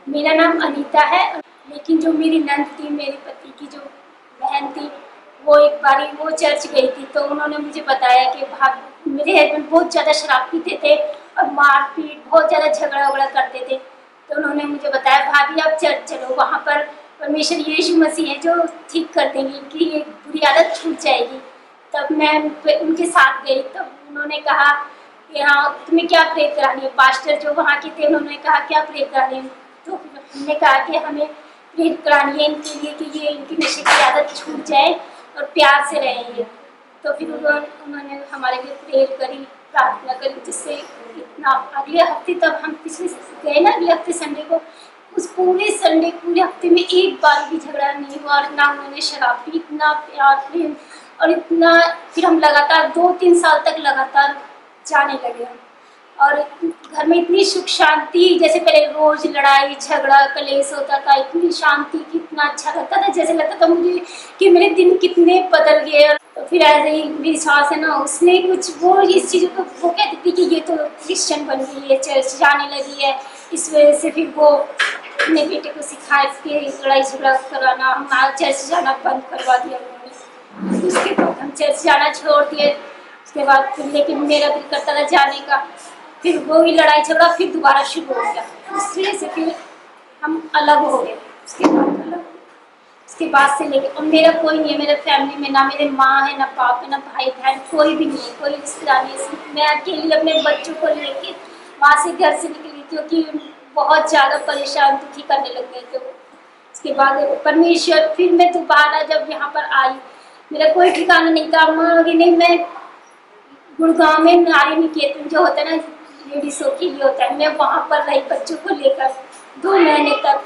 मेरा नाम अनीता है। लेकिन जो मेरी नंद थी, मेरे पति की जो बहन थी, वो एक बारी वो चर्च गई थी, तो उन्होंने मुझे बताया कि मेरे हस्बैंड बहुत ज़्यादा शराब पीते थे और मारपीट बहुत ज़्यादा झगड़ा वगड़ा करते थे। तो उन्होंने मुझे बताया, भाभी आप चर्च चलो, वहाँ पर परमेश्वर यीशु मसीह है जो ठीक कर देंगे, इनकी ये बुरी आदत छूट जाएगी। तब मैं उनके साथ गई। तब उन्होंने कहा कि हाँ, तुम्हें क्या प्रेयर करानी है। पास्टर जो वहाँ के थे उन्होंने कहा क्या प्रेयर करानी है। तो हमने कहा कि हमें प्रेयर करानी है इनके लिए कि ये इनकी नशे की आदत छूट जाए और प्यार से रहेंगे। तो फिर उन्होंने हमारे लिए प्रेयर करी, प्रार्थना करी, जिससे इतना अगले हफ्ते, तब हम पिछले गए ना अगले हफ्ते संडे को, उस पूरे संडे पूरे हफ्ते में एक बार भी झगड़ा नहीं हुआ और ना उन्होंने शराब पी। इतना प्यार प्रेम और इतना, फिर हम लगातार 2-3 साल तक लगातार जाने लगे हम। और घर में इतनी सुख शांति, जैसे पहले रोज लड़ाई झगड़ा कलेश होता था, इतनी शांति, कितना अच्छा लगता था, जैसे लगता था मुझे कि मेरे दिन कितने बदल गए। तो फिर ऐसे ही मेरी सास है ना, उसने कुछ वो इस चीज़ों को वो कहती थी कि ये तो क्रिश्चियन बन गई है, चर्च जाने लगी है, इस वजह से फिर वो अपने बेटे को सिखाए के लड़ाई झगड़ा कराना, हम चर्च जाना बंद करवा दिया उन्होंने। उसके बाद हम चर्च जाना छोड़ दिए। उसके बाद फिर लेकिन मेरा दिल करता था जाने का, फिर वही लड़ाई झगड़ा फिर दोबारा शुरू हो गया। इस वजह से फिर हम अलग हो गए। उसके बाद अलग, उसके बाद से लेके, और मेरा कोई नहीं है मेरे फैमिली में, ना मेरे माँ है, ना बाप है, ना भाई बहन, कोई भी नहीं है, कोई रिश्तेदार नहीं है। मैं अकेली अपने बच्चों को लेके वहाँ से घर से निकली, क्योंकि बहुत ज़्यादा परेशान दुखी करने लग गए थे वो। उसके बाद परमेश्वर, फिर मैं दोबारा जब यहाँ पर आई, मेरा कोई ठिकाना नहीं था। मांगी नहीं, मैं गुड़गांव में नारी निकेतन जो होता है ना, लेडीज़ों के लिए होता है, मैं वहाँ पर रही बच्चों को लेकर 2 महीने तक।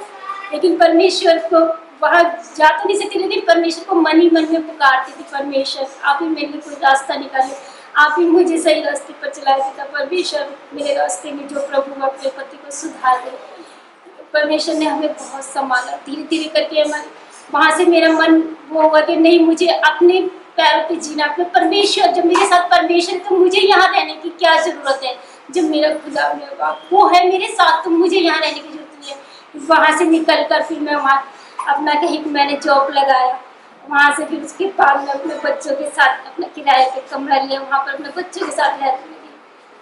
लेकिन परमेश्वर को वहाँ जा तो नहीं सकती, लेकिन परमेश्वर को मन ही मन में पुकारती थी, परमेश्वर आप ही मेरे लिए कोई रास्ता निकाले, आप ही मुझे सही रास्ते पर चला देता। परमेश्वर मेरे रास्ते में जो प्रभु अपने पति को सुधार दे। परमेश्वर ने हमें बहुत संभाला, धीरे धीरे करके हमारे वहाँ से मेरा मन वो हुआ कि नहीं, मुझे अपने पैरों पे जीना, अपने परमेश्वर जब मेरे साथ परमेश्वर, तो मुझे यहाँ रहने की क्या ज़रूरत है। जब मेरा खुदा मेरा बाप वो है मेरे साथ, तो मुझे यहाँ रहने की जरूरत नहीं है। वहाँ से निकल कर फिर मैं वहाँ अपना कहीं मैंने जॉब लगाया, वहाँ से फिर उसके बाद मैं अपने बच्चों के साथ अपना किराए पे कमरा लिया, वहाँ पर अपने बच्चों के साथ रहती थी।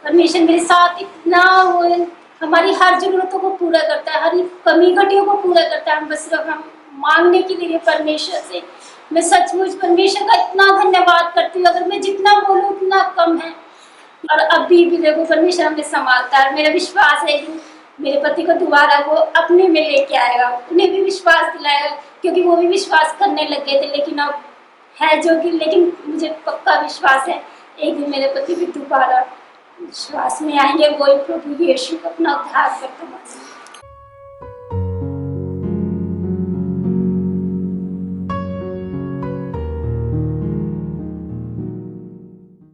परमेश्वर मेरे साथ इतना वो हमारी हर ज़रूरतों को पूरा करता है, हर कमी घटियों को पूरा करता है। हम बस सिर्फ हम मांगने के लिए परमेश्वर से, मैं सचमुच परमेश्वर का इतना धन्यवाद करती हूँ। अगर मैं जितना बोलूँ उतना कम है। और अभी भी देखो परमेश्वर हमें संभालता है। मेरा विश्वास है कि मेरे पति को दोबारा वो अपने में लेके आएगा, उन्हें भी विश्वास दिलाएगा, क्योंकि वो भी विश्वास करने लग गए थे, लेकिन अब है जो कि, लेकिन मुझे पक्का विश्वास है एक दिन मेरे पति भी दोबारा विश्वास में आएंगे, वही प्रभु यीशु अपना उद्धार करता है।